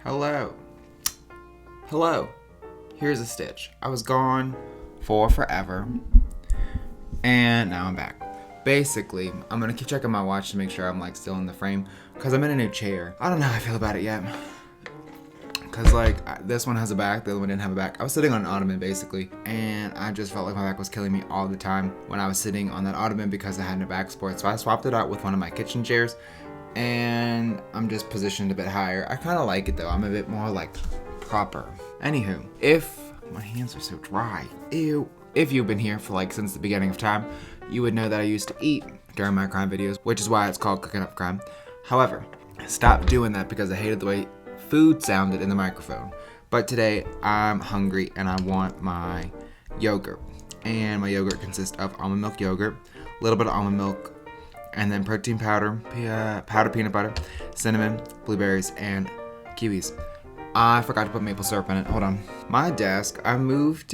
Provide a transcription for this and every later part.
Hello. Hello. Here's a stitch. I was gone for forever, and now I'm back. Basically, I'm gonna keep checking my watch to make sure I'm like still in the frame, because I'm in a new chair. I don't know how I feel about it yet. Because like, this one has a back, the other one didn't have a back. I was sitting on an ottoman basically, and I just felt like my back was killing me all the time when I was sitting on that ottoman because I had no back support. So I swapped it out with one of my kitchen chairs, and I'm just positioned a bit higher. I kind of like it though. I'm a bit more like proper. Anywho, if my hands are so dry, ew. If you've been here for like since the beginning of time, you would know that I used to eat during my crime videos, which is why it's called Cooking Up Crime. However, I stopped doing that because I hated the way food sounded in the microphone. But today I'm hungry and I want my yogurt. And my yogurt consists of almond milk yogurt, a little bit of almond milk, and then protein powder, powdered peanut butter, cinnamon, blueberries, and kiwis. I forgot to put maple syrup in it. Hold on. My desk, I moved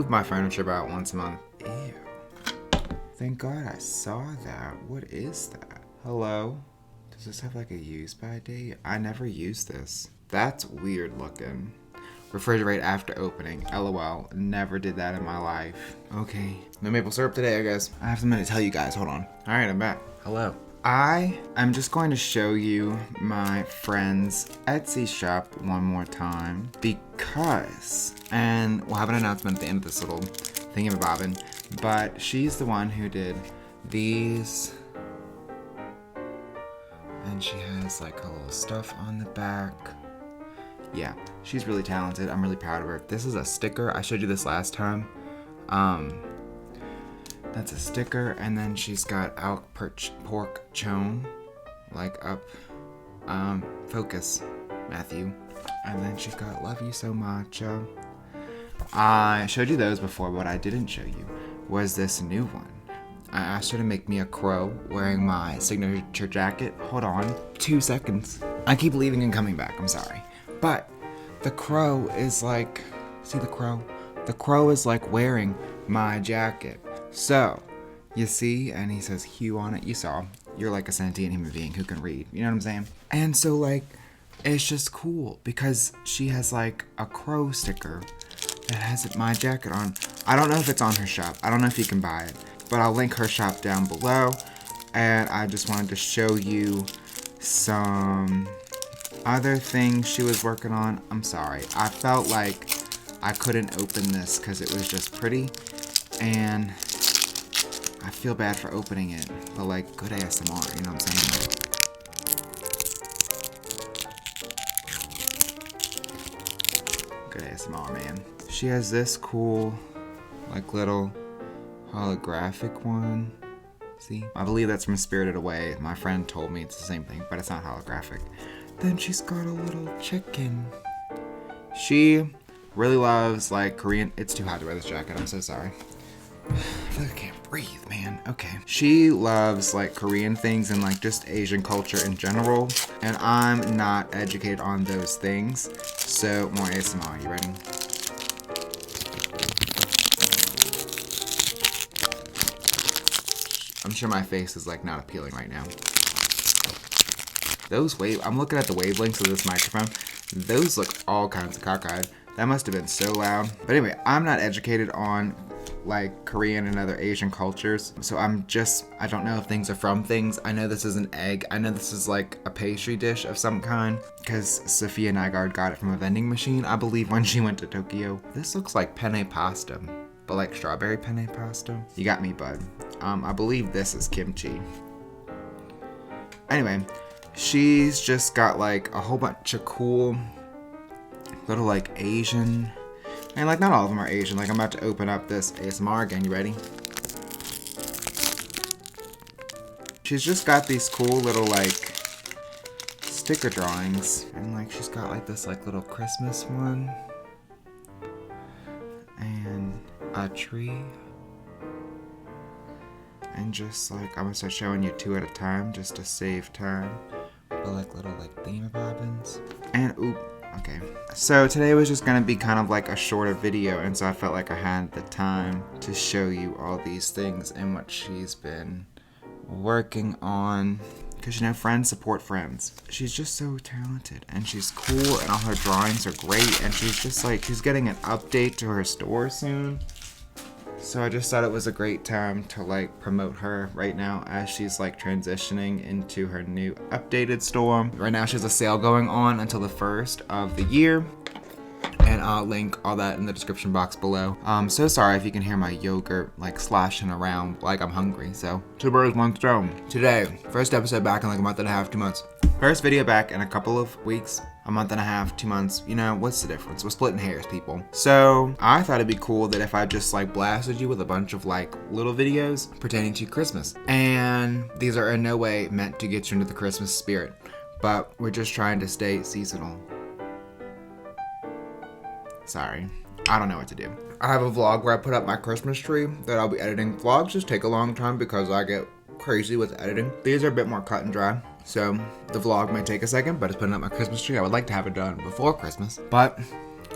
my furniture about once a month. Ew. Thank God I saw that. What is that? Hello? Does this have like a use by date? I never used this. That's weird looking. Refrigerate after opening. LOL. Never did that in my life. Okay. No maple syrup today, I guess. I have something to tell you guys. Hold on. Alright, I'm back. Hello. I'm just going to show you my friend's Etsy shop one more time because, and we'll have an announcement at the end of this little thingamabobbin, but she's the one who did these, and she has like a little stuff on the back. Yeah, she's really talented. I'm really proud of her. This is a sticker. I showed you this last time. That's a sticker, and then she's got elk pork chone, like up, focus, Matthew. And then she's got love you so much. I showed you those before, but what I didn't show you was this new one. I asked her to make me a crow wearing my signature jacket. Hold on, 2 seconds. I keep leaving and coming back, I'm sorry. But the crow is like, see the crow? The crow is like wearing my jacket. So, you see, and he says Hugh on it. You saw. You're like a sentient human being who can read. You know what I'm saying? And so, like, it's just cool because she has, like, a crow sticker that has my jacket on. I don't know if it's on her shop. I don't know if you can buy it. But I'll link her shop down below. And I just wanted to show you some other things she was working on. I'm sorry. I felt like I couldn't open this because it was just pretty. And I feel bad for opening it, but like good ASMR, you know what I'm saying? Good ASMR, man. She has this cool, like little holographic one. See? I believe that's from Spirited Away. My friend told me it's the same thing, but it's not holographic. Then she's got a little chicken. She really loves like Korean. It's too hot to wear this jacket, I'm so sorry. I feel like I can't breathe, man. Okay. She loves like Korean things and like just Asian culture in general. And I'm not educated on those things. So more ASMR. You ready? I'm sure my face is like not appealing right now. I'm looking at the wavelengths of this microphone. Those look all kinds of cockeyed. That must have been so loud. But anyway, I'm not educated on like Korean and other Asian cultures. So I don't know if things are from things. I know this is an egg. I know this is like a pastry dish of some kind because Sophia Nygaard got it from a vending machine, I believe, when she went to Tokyo. This looks like penne pasta, but like strawberry penne pasta. You got me, bud. I believe this is kimchi. Anyway, she's just got like a whole bunch of cool little like Asian, and like not all of them are Asian. Like I'm about to open up this ASMR again. You ready? She's just got these cool little like sticker drawings, and like she's got like this like little Christmas one and a tree, and just like I'm gonna start showing you 2 at a time just to save time, but like little like thingamabobbins. And oop. Okay, so today was just gonna be kind of like a shorter video, and so I felt like I had the time to show you all these things and what she's been working on Because, you know, friends support friends. She's just so talented, and she's cool, and all her drawings are great, and she's just like, she's getting an update to her store soon. So I just thought it was a great time to like promote her right now as she's like transitioning into her new updated store. Right now she has a sale going on until the 1st of the year. And I'll link all that in the description box below. So sorry if you can hear my yogurt like sloshing around like I'm hungry. So 2 birds, 1 stone. Today, first episode back in like a month and a half, 2 months. First video back in a couple of weeks, a month and a half, 2 months. You know, what's the difference? We're splitting hairs, people. So I thought it'd be cool that if I just like blasted you with a bunch of like little videos pertaining to Christmas. And these are in no way meant to get you into the Christmas spirit, but we're just trying to stay seasonal. Sorry, I don't know what to do. I have a vlog where I put up my Christmas tree that I'll be editing. Vlogs just take a long time because I get crazy with editing. These are a bit more cut and dry, so the vlog might take a second, but it's putting up my Christmas tree. I would like to have it done before Christmas, but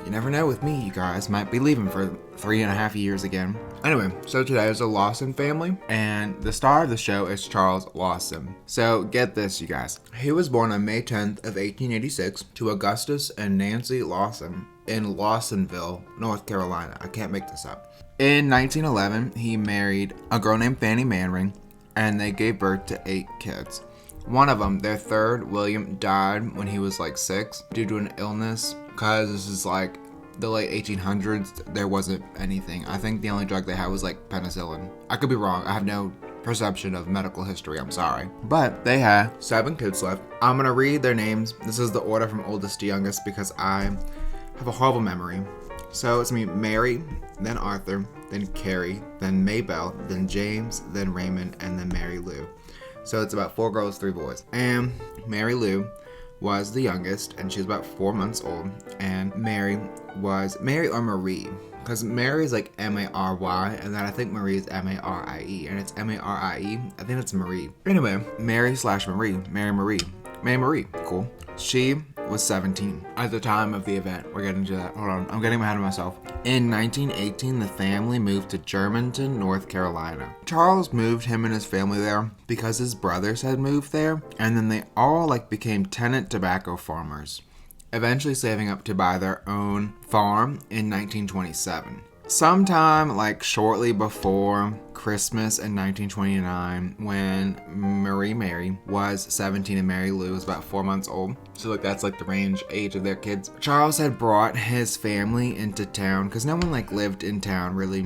you never know with me. You guys might be leaving for 3.5 years again. Anyway, so today is the Lawson family, and the star of the show is Charles Lawson. So get this, you guys. He was born on May 10th of 1886 to Augustus and Nancy Lawson in Lawsonville, North Carolina. I can't make this up. In 1911, he married a girl named Fanny Manring, and they gave birth to 8 kids. One of them, their third, William, died when he was like 6 due to an illness, because this is like the late 1800s. There wasn't anything. I think the only drug they had was like penicillin. I could be wrong. I have no perception of medical history. I'm sorry. But they had 7 kids left. I'm going to read their names. This is the order from oldest to youngest because I have a horrible memory. So it's me, Mary, then Arthur, then Carrie, then Maybelle, then James, then Raymond, and then Mary Lou. So it's about 4 girls, 3 boys. And Mary Lou was the youngest, and she was about 4 months old. And Mary or Marie, because Mary is like M-A-R-Y, and then I think Marie is M-A-R-I-E, and it's M-A-R-I-E. I think it's Marie. Anyway, Mary Marie, cool. She was 17 at the time of the event. We're getting to that. Hold on, I'm getting ahead of myself. In 1918, the family moved to Germantown, North Carolina. Charles moved him and his family there because his brothers had moved there, and then they all like became tenant tobacco farmers, eventually saving up to buy their own farm in 1927. Sometime like shortly before Christmas in 1929, when Mary was 17 and Mary Lou was about 4 months old. So like that's like the range age of their kids. Charles had brought his family into town because no one like lived in town really.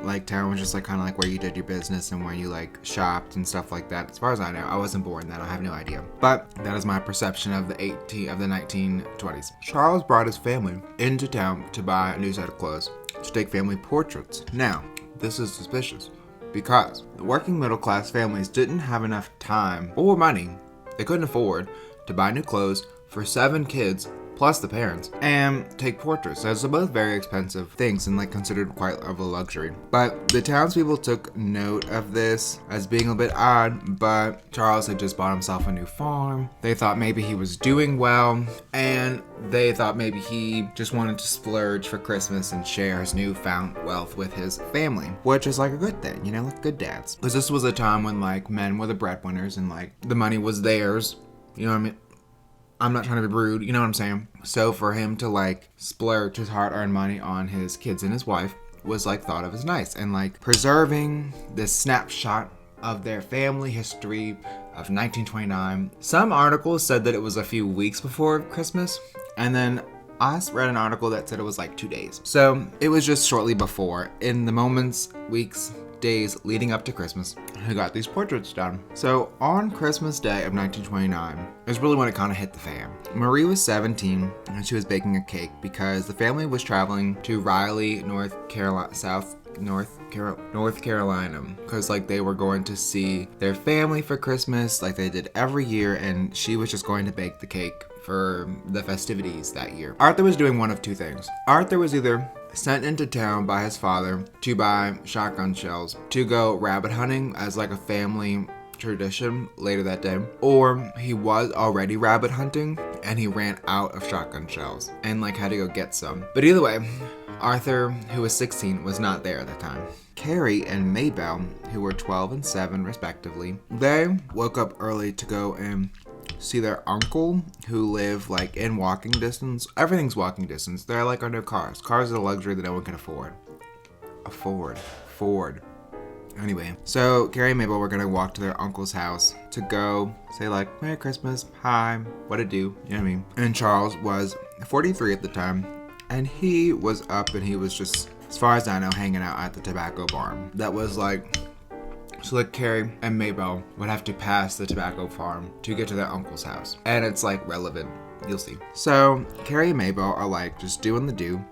Like town was just like kind of like where you did your business and where you like shopped and stuff like that. As far as I know, I wasn't born then. I have no idea. But that is my perception of the 1920s. Charles brought his family into town to buy a new set of clothes, to take family portraits. Now, this is suspicious because the working middle class families didn't have enough time or money. They couldn't afford to buy new clothes for 7 kids plus the parents and take portraits. Those are both very expensive things and like considered quite of a luxury. But the townspeople took note of this as being a bit odd, but Charles had just bought himself a new farm. They thought maybe he was doing well, and they thought maybe he just wanted to splurge for Christmas and share his newfound wealth with his family, which is like a good thing, you know, like good dads. Because this was a time when like men were the breadwinners and like the money was theirs, you know what I mean? I'm not trying to be rude, you know what I'm saying? So for him to like splurge his hard-earned money on his kids and his wife was like thought of as nice, and like preserving this snapshot of their family history of 1929. Some articles said that it was a few weeks before Christmas, and then I read an article that said it was like 2 days. So it was just shortly before, in the moments, weeks, days leading up to Christmas, who got these portraits done. So on Christmas Day of 1929 is really when it kind of hit the fan. Marie was 17 and she was baking a cake because the family was traveling to Raleigh, North Carolina, because like they were going to see their family for Christmas like they did every year, and she was just going to bake the cake for the festivities that year. Arthur was doing one of 2 things. Arthur was either sent into town by his father to buy shotgun shells to go rabbit hunting as like a family tradition later that day, or he was already rabbit hunting and he ran out of shotgun shells and like had to go get some. But either way, Arthur, who was 16, was not there at the time. Carrie and Mabel, who were 12 and 7 respectively, they woke up early to go and see their uncle, who lived like in walking distance. Everything's walking distance. They're like under cars. Cars are a luxury that no one can afford. Ford. Anyway, so Carrie and Mabel were gonna walk to their uncle's house to go say like, Merry Christmas, hi, what it do, you know what I mean? And Charles was 43 at the time, and he was up and he was just, as far as I know, hanging out at the tobacco farm. That was like, so like Carrie and Mabel would have to pass the tobacco farm to get to their uncle's house. And it's like relevant, you'll see. So Carrie and Mabel are like just doing the do.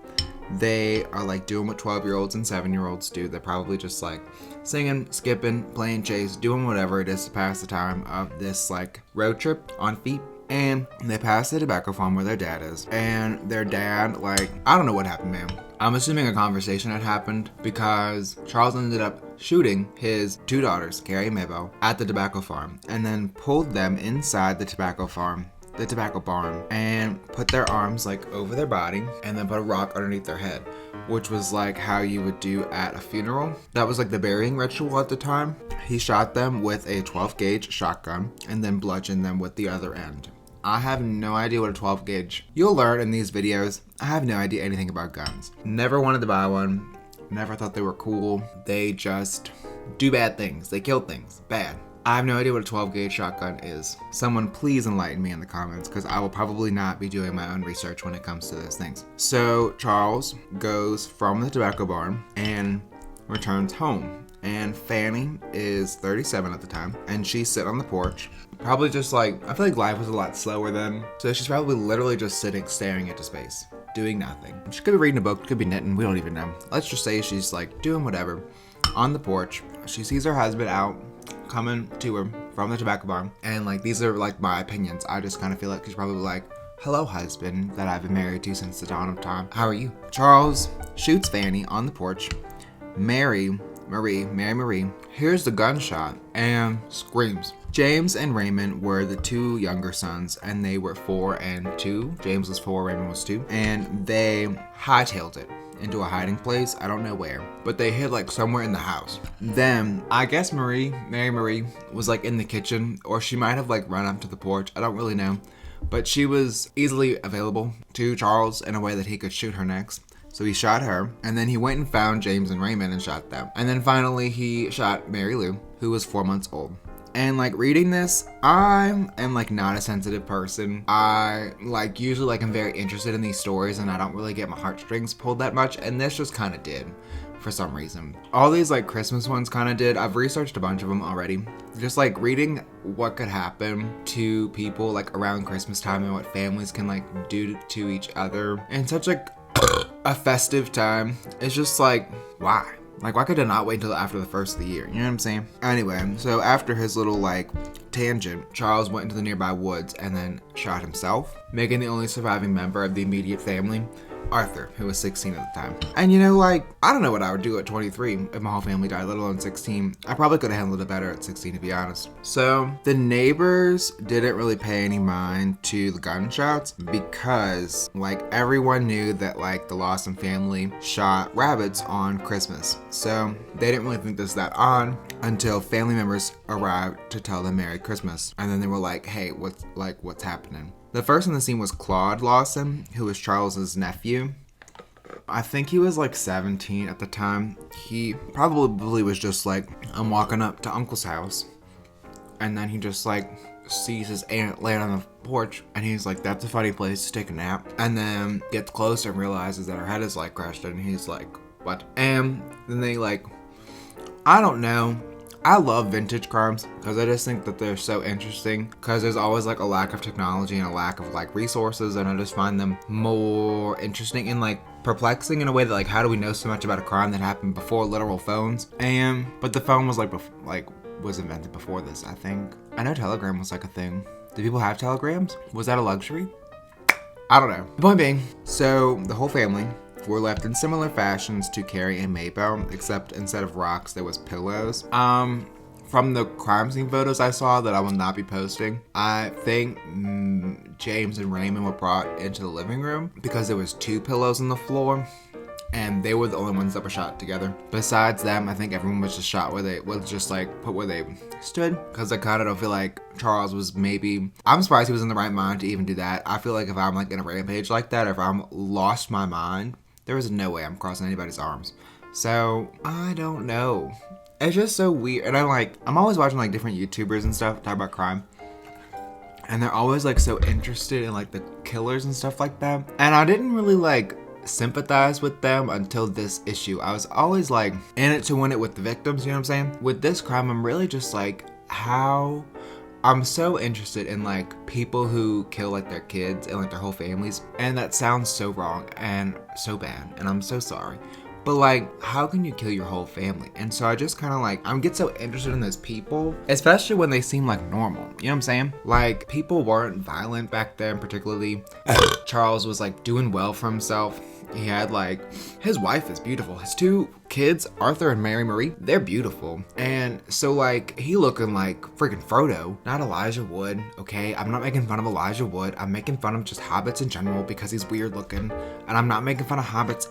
They are like doing what 12-year-olds and 7-year-olds do. They're probably just like singing, skipping, playing chase, doing whatever it is to pass the time of this like road trip on feet. And they pass the tobacco farm where their dad is. And their dad, like, I don't know what happened, man. I'm assuming a conversation had happened because Charles ended up shooting his 2 daughters, Carrie and Mabel, at the tobacco farm. And then pulled them inside the tobacco barn, and put their arms like over their body and then put a rock underneath their head, which was like how you would do at a funeral. That was like the burying ritual at the time. He shot them with a 12 gauge shotgun and then bludgeoned them with the other end. I have no idea what a 12 gauge. You'll learn in these videos. I have no idea anything about guns. Never wanted to buy one. Never thought they were cool. They just do bad things. They kill things. Bad. I have no idea what a 12 gauge shotgun is. Someone please enlighten me in the comments, because I will probably not be doing my own research when it comes to those things. So Charles goes from the tobacco barn and returns home. And Fanny is 37 at the time, and she's sitting on the porch. Probably just like, I feel like life was a lot slower then. So she's probably literally just sitting, staring into space, doing nothing. She could be reading a book, could be knitting, we don't even know. Let's just say she's like doing whatever. On the porch, she sees her husband out, coming to her from the tobacco barn. And like, these are like my opinions. I just kind of feel like she's probably like, hello husband that I've been married to since the dawn of time. How are you? Charles shoots Fanny on the porch. Mary Marie hears the gunshot and screams. James and Raymond were the 2 younger sons, and they were 4 and 2. James was 4, Raymond was 2. And they hightailed it into a hiding place. I don't know where, but they hid like somewhere in the house. Then I guess Mary Marie was like in the kitchen, or she might have like run up to the porch. I don't really know, but she was easily available to Charles in a way that he could shoot her next. So he shot her, and then he went and found James and Raymond and shot them. And then finally he shot Mary Lou, who was 4 months old. And like reading this, I am like not a sensitive person. I like usually like I'm very interested in these stories, and I don't really get my heartstrings pulled that much, and this just kind of did for some reason. All these like Christmas ones kind of did. I've researched a bunch of them already. Just like reading what could happen to people like around Christmas time and what families can like do to each other in such like a festive time. It's just like, why? Like, why could I not wait until after the first of the year? You know what I'm saying? Anyway, so after his little, like, tangent, Charles went into the nearby woods and then shot himself, making the only surviving member of the immediate family Arthur, who was 16 at the time. And you know, like, I don't know what I would do at 23 if my whole family died, let alone 16. I probably could have handled it better at 16, to be honest. So the neighbors didn't really pay any mind to the gunshots because, like, everyone knew that, like, the Lawson family shot rabbits on Christmas. So they didn't really think this that odd until family members arrived to tell them Merry Christmas. And then they were like, hey, what's happening? The first in the scene was Claude Lawson, who was Charles's nephew. I think he was like 17 at the time. He probably was just like, I'm walking up to Uncle's house. And then he just like sees his aunt laying on the porch. And he's like, that's a funny place to take a nap. And then gets closer and realizes that her head is like crushed. And he's like, what? And then they like, I don't know. I love vintage crimes because I just think that they're so interesting because there's always like a lack of technology and a lack of like resources, and I just find them more interesting and like perplexing in a way that like, how do we know so much about a crime that happened before literal phones? But the phone was was invented before this, I think. I know Telegram was like a thing. Did people have telegrams? Was that a luxury? I don't know. The point being, so the whole family were left in similar fashions to Carrie and Mabel, except instead of rocks, there was pillows. From the crime scene photos I saw that I will not be posting, I think James and Raymond were brought into the living room because there was 2 pillows on the floor. and they were the only ones that were shot together. Besides them, I think everyone was just shot where they was just like put where they stood, because I kind of don't feel like Charles was maybe, I'm surprised he was in the right mind to even do that. I feel like if I'm like in a rampage like that, or if I'm lost my mind, there is no way I'm crossing anybody's arms. So I don't know. It's just so weird. And I'm always watching like different YouTubers and stuff talk about crime, and they're always like so interested in like the killers and stuff like that. And I didn't really like sympathize with them until this issue. I was always like in it to win it with the victims, you know what I'm saying? With this crime, I'm really just like, how I'm so interested in like people who kill like their kids and like their whole families. And that sounds so wrong and so bad, and I'm so sorry. But like, how can you kill your whole family? And so I just kind of like, I get so interested in those people, especially when they seem like normal. You know what I'm saying? Like, people weren't violent back then, particularly. Charles was like doing well for himself. He had like, his wife is beautiful. His 2 kids, Arthur and Mary Marie, they're beautiful. And so like, he looking like freaking Frodo, not Elijah Wood, okay? I'm not making fun of Elijah Wood. I'm making fun of just hobbits in general because he's weird looking. And I'm not making fun of hobbits.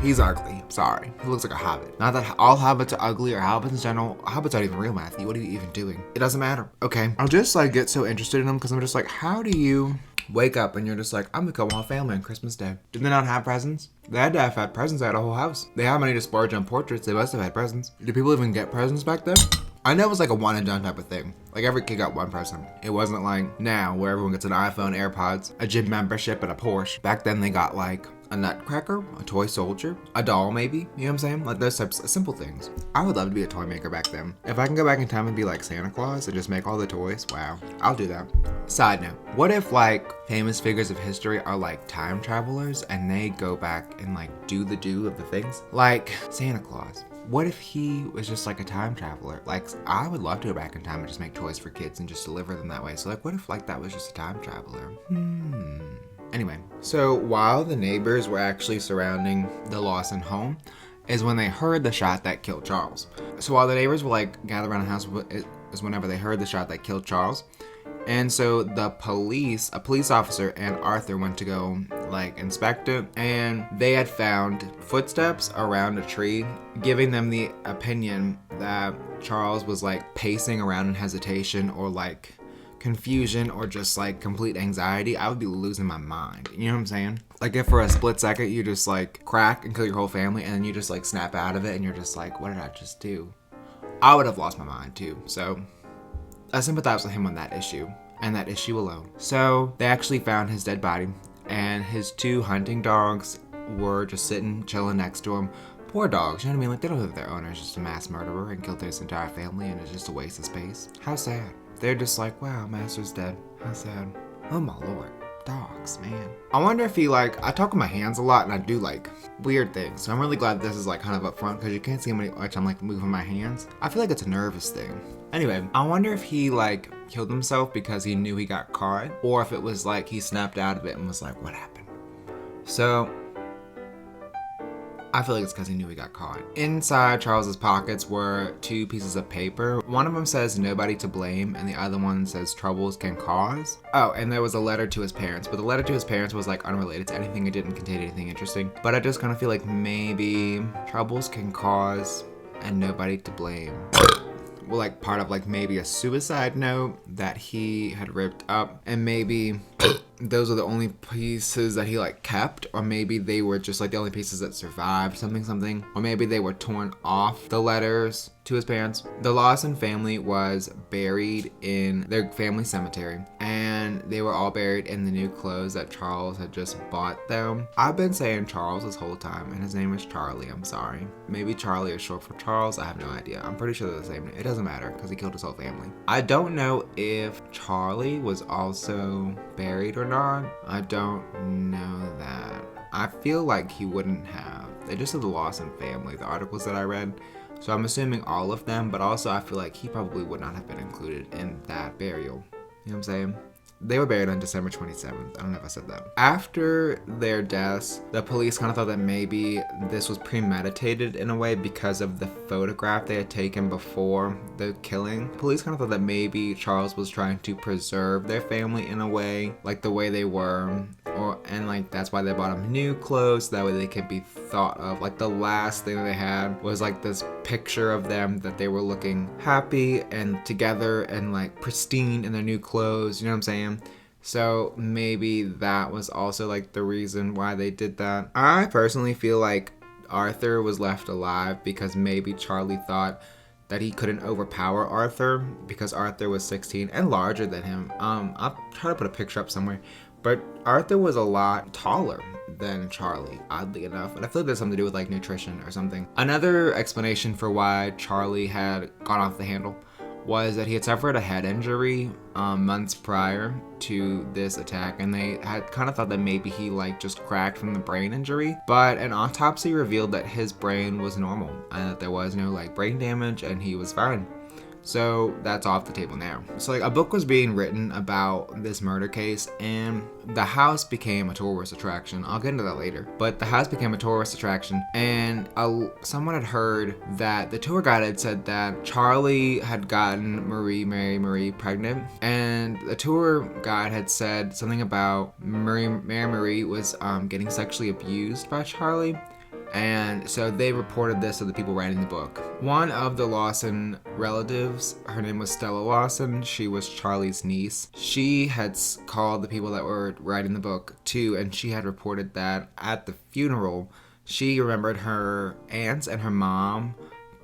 He's ugly. Sorry. He looks like a hobbit. Not that all hobbits are ugly or hobbits in general. Hobbits aren't even real, Matthew. What are you even doing? It doesn't matter. Okay. I'll just like get so interested in them because I'm just like, how do you wake up and you're just like, I'm gonna kill my whole family on Christmas Day? Did they not have presents? They had to have had presents. They had a whole house. They had money to splurge on portraits. They must have had presents. Did people even get presents back then? I know it was like a one and done type of thing. Like every kid got one present. It wasn't like now where everyone gets an iPhone, AirPods, a gym membership, and a Porsche. Back then they got like a nutcracker, a toy soldier, a doll maybe, you know what I'm saying? Like those types of simple things. I would love to be a toy maker back then. If I can go back in time and be like Santa Claus and just make all the toys, wow, I'll do that. Side note, what if like famous figures of history are like time travelers and they go back and like do the of the things? Like Santa Claus. What if he was just like a time traveler? Like, I would love to go back in time and just make toys for kids and just deliver them that way. So like, what if like that was just a time traveler? Anyway, so while the neighbors were actually surrounding the Lawson home is when they heard the shot that killed Charles. So while the neighbors were like gathered around the house, it was whenever they heard the shot that killed Charles. And so a police officer and Arthur went to go like inspect it, and they had found footsteps around a tree, giving them the opinion that Charles was like pacing around in hesitation or like confusion or just like complete anxiety. I would be losing my mind. You know what I'm saying? Like if for a split second you just like crack and kill your whole family and then you just like snap out of it and you're just like, what did I just do? I would have lost my mind too. So I sympathize with him on that issue and that issue alone. So they actually found his dead body, and his 2 hunting dogs were just sitting, chilling next to him. Poor dogs, you know what I mean? Like they don't have their owner is just a mass murderer and killed his entire family and it's just a waste of space. How sad. They're just like, wow, master's dead. How sad. Oh my lord. Dogs, man. I wonder if he like, I talk with my hands a lot and I do like weird things. So I'm really glad this is like kind of up front because you can't see how much I'm like moving my hands. I feel like it's a nervous thing. Anyway, I wonder if he like killed himself because he knew he got caught, or if it was like he snapped out of it and was like, what happened? So I feel like it's because he knew he got caught. Inside Charles's pockets were 2 pieces of paper. One of them says nobody to blame, and the other one says troubles can cause. Oh, and there was a letter to his parents, but the letter to his parents was like unrelated to anything. It didn't contain anything interesting. But I just kind of feel like maybe troubles can cause and nobody to blame. Well, like part of like maybe a suicide note that he had ripped up, and maybe those are the only pieces that he like kept, or maybe they were just like the only pieces that survived, something, or maybe they were torn off the letters to his parents. The Lawson family was buried in their family cemetery, and they were all buried in the new clothes that Charles had just bought them. I've been saying Charles this whole time, and his name is Charlie. I'm sorry. Maybe Charlie is short for Charles. I have no idea. I'm pretty sure they're the same name. It doesn't matter because he killed his whole family. I don't know if Charlie was also buried or not. I don't know that. I feel like he wouldn't have. They just said the Lawson family, the articles that I read. So I'm assuming all of them, but also I feel like he probably would not have been included in that burial. You know what I'm saying? They were buried on December 27th. I don't know if I said that. After their deaths, the police kind of thought that maybe this was premeditated in a way because of the photograph they had taken before the killing. Police kind of thought that maybe Charles was trying to preserve their family in a way, like the way they were, and like that's why they bought him new clothes so that way they could be thought of. Like the last thing that they had was like this picture of them that they were looking happy and together and like pristine in their new clothes, you know what I'm saying? So maybe that was also like the reason why they did that. I personally feel like Arthur was left alive because maybe Charlie thought that he couldn't overpower Arthur because Arthur was 16 and larger than him. I'll try to put a picture up somewhere, but Arthur was a lot taller than Charlie, oddly enough, and I feel like there's something to do with like nutrition or something. Another explanation for why Charlie had gone off the handle was that he had suffered a head injury months prior to this attack, and they had kind of thought that maybe he like just cracked from the brain injury, but an autopsy revealed that his brain was normal and that there was no like brain damage and he was fine. So that's off the table now. So like a book was being written about this murder case, and the house became a tourist attraction. I'll get into that later. But the house became a tourist attraction, and someone had heard that the tour guide had said that Charlie had gotten Mary Marie pregnant, and the tour guide had said something about Mary Marie was getting sexually abused by Charlie. And so they reported this to the people writing the book. One of the Lawson relatives, her name was Stella Lawson. She was Charlie's niece. She had called the people that were writing the book too, and she had reported that at the funeral, she remembered her aunts and her mom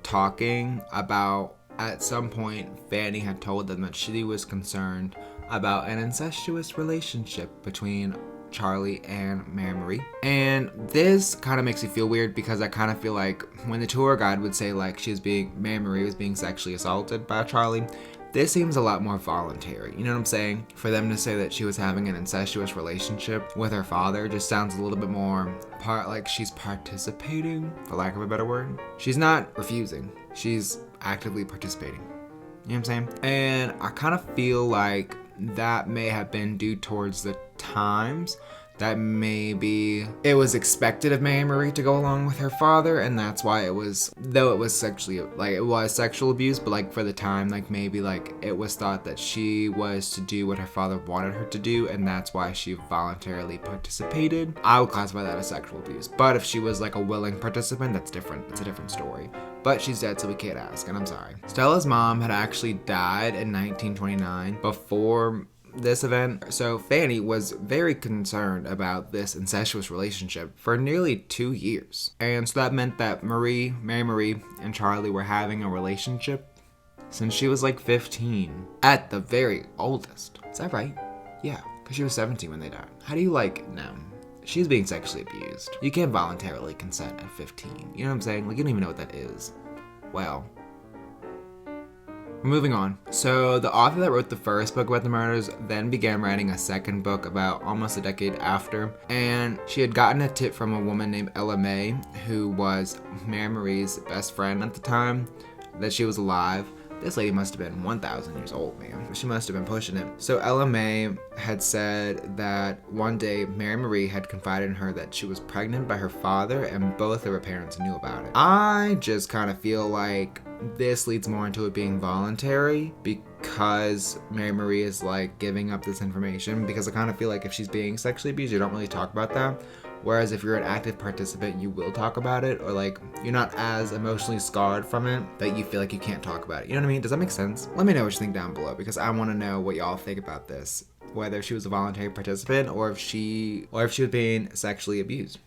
talking about, at some point, Fanny had told them that she was concerned about an incestuous relationship between Charlie and Mary Marie. And this kind of makes me feel weird because I kind of feel like when the tour guide would say like Mary Marie was being sexually assaulted by Charlie, this seems a lot more voluntary. You know what I'm saying? For them to say that she was having an incestuous relationship with her father just sounds a little bit more like she's participating, for lack of a better word. She's not refusing. She's actively participating. You know what I'm saying? And I kind of feel like that may have been due towards the times that maybe it was expected of Mary Marie to go along with her father, and that's why it was, though it was sexual abuse, but like for the time, like maybe like it was thought that she was to do what her father wanted her to do, and that's why she voluntarily participated. I would classify that as sexual abuse, but if she was like a willing participant, that's different. It's a different story. But she's dead, so we can't ask, and I'm sorry. Stella's mom had actually died in 1929 before this event, so Fanny was very concerned about this incestuous relationship for nearly 2 years. And so that meant that Mary Marie, and Charlie were having a relationship since she was like 15, at the very oldest. Is that right? Yeah, because she was 17 when they died. How do you no. She's being sexually abused. You can't voluntarily consent at 15. You know what I'm saying? Like, you don't even know what that is. Well, moving on. So the author that wrote the first book about the murders then began writing a second book about almost a decade after, and she had gotten a tip from a woman named Ella May, who was Mary Marie's best friend at the time, that she was alive. This lady must have been 1,000 years old, man. She must have been pushing it. So Ella May had said that one day Mary Marie had confided in her that she was pregnant by her father, and both of her parents knew about it. I just kind of feel like this leads more into it being voluntary because Mary Marie is like giving up this information, because I kind of feel like if she's being sexually abused, you don't really talk about that. Whereas if you're an active participant, you will talk about it, or like you're not as emotionally scarred from it that you feel like you can't talk about it. You know what I mean? Does that make sense? Let me know what you think down below, because I want to know what y'all think about this. Whether she was a voluntary participant or if she was being sexually abused.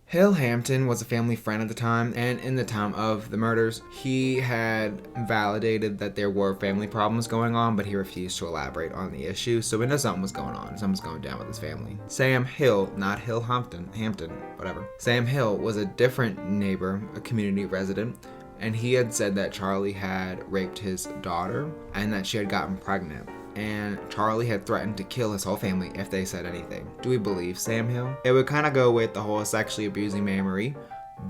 Hill Hampton was a family friend at the time, and in the time of the murders, he had validated that there were family problems going on, but he refused to elaborate on the issue, so we know something was going on. Something was going down with his family. Sam Hill, not Hill Hampton, whatever. Sam Hill was a different neighbor, a community resident, and he had said that Charlie had raped his daughter and that she had gotten pregnant. And Charlie had threatened to kill his whole family if they said anything. Do we believe Sam Hill? It would kind of go with the whole sexually abusing Mary Marie,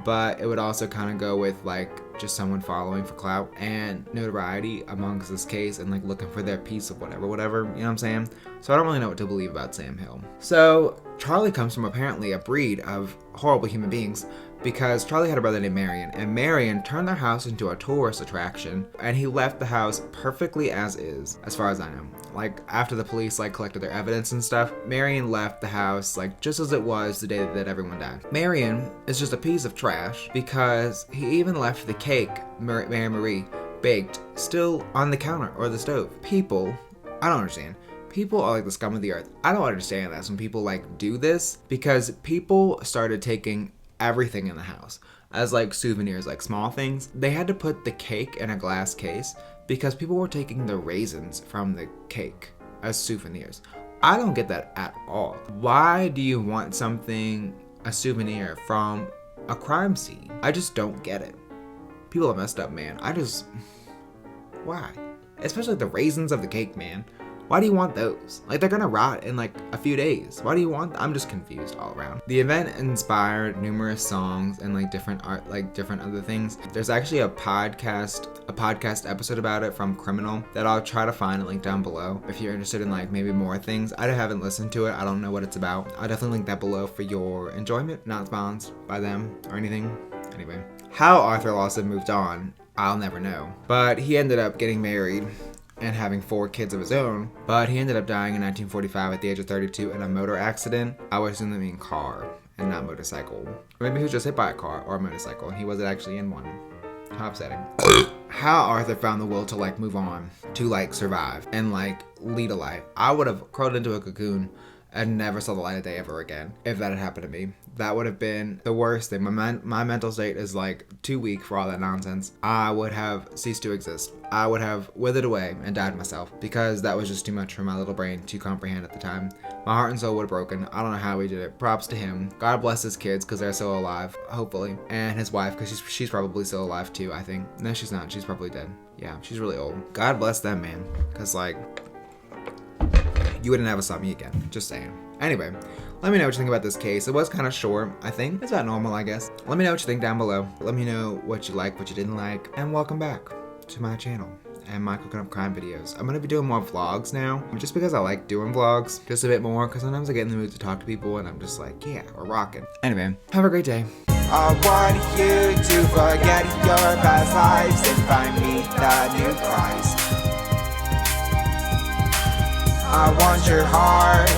but it would also kind of go with like just someone following for clout and notoriety amongst this case and like looking for their piece of whatever, you know what I'm saying? So I don't really know what to believe about Sam Hill. So Charlie comes from apparently a breed of horrible human beings, because Charlie had a brother named Marion, and Marion turned their house into a tourist attraction, and he left the house perfectly as is, as far as I know. Like, after the police, like, collected their evidence and stuff, Marion left the house, like, just as it was the day that everyone died. Marion is just a piece of trash, because he even left the cake Mary Marie baked still on the counter or the stove. People, I don't understand. People are like the scum of the earth. I don't understand this when people, like, do this, because people started taking everything in the house as like souvenirs, like small things. They had to put the cake in a glass case because people were taking the raisins from the cake as souvenirs. I don't get that at all. Why do you want something, a souvenir from a crime scene? I just don't get it. People are messed up, man. Why? Especially the raisins of the cake, man. Why do you want those? Like, they're gonna rot in like a few days. Why do you want? I'm just confused all around. The event inspired numerous songs and like different art, like different other things. There's actually a podcast episode about it from Criminal that I'll try to find and link down below if you're interested in like maybe more things. I haven't listened to it. I don't know what it's about. I'll definitely link that below for your enjoyment. Not sponsored by them or anything. Anyway, how Arthur Lawson moved on, I'll never know. But he ended up getting married and having 4 kids of his own, but he ended up dying in 1945 at the age of 32 in a motor accident. I would assume that mean car and not motorcycle. Or maybe he was just hit by a car or a motorcycle and he wasn't actually in one. How upsetting. How Arthur found the will to like move on, to like survive and like lead a life. I would have crawled into a cocoon and never saw the light of day ever again if that had happened to me. That would have been the worst thing. My mental state is like too weak for all that nonsense. I would have ceased to exist. I would have withered away and died myself because that was just too much for my little brain to comprehend at the time. My heart and soul would have broken. I don't know how he did it. Props to him. God bless his kids because they're still alive, hopefully. And his wife because she's probably still alive too, I think. No, she's not. She's probably dead. Yeah, she's really old. God bless them, man. Because like, you wouldn't ever saw me again. Just saying. Anyway, let me know what you think about this case. It was kind of short, I think. It's about normal, I guess. Let me know what you think down below. Let me know what you like, what you didn't like. And welcome back to my channel and my cooking up crime videos. I'm going to be doing more vlogs now. Just because I like doing vlogs just a bit more. Because sometimes I get in the mood to talk to people and I'm just like, yeah, we're rocking. Anyway, have a great day. I want you to forget your past lives and find me the new Christ. I want your heart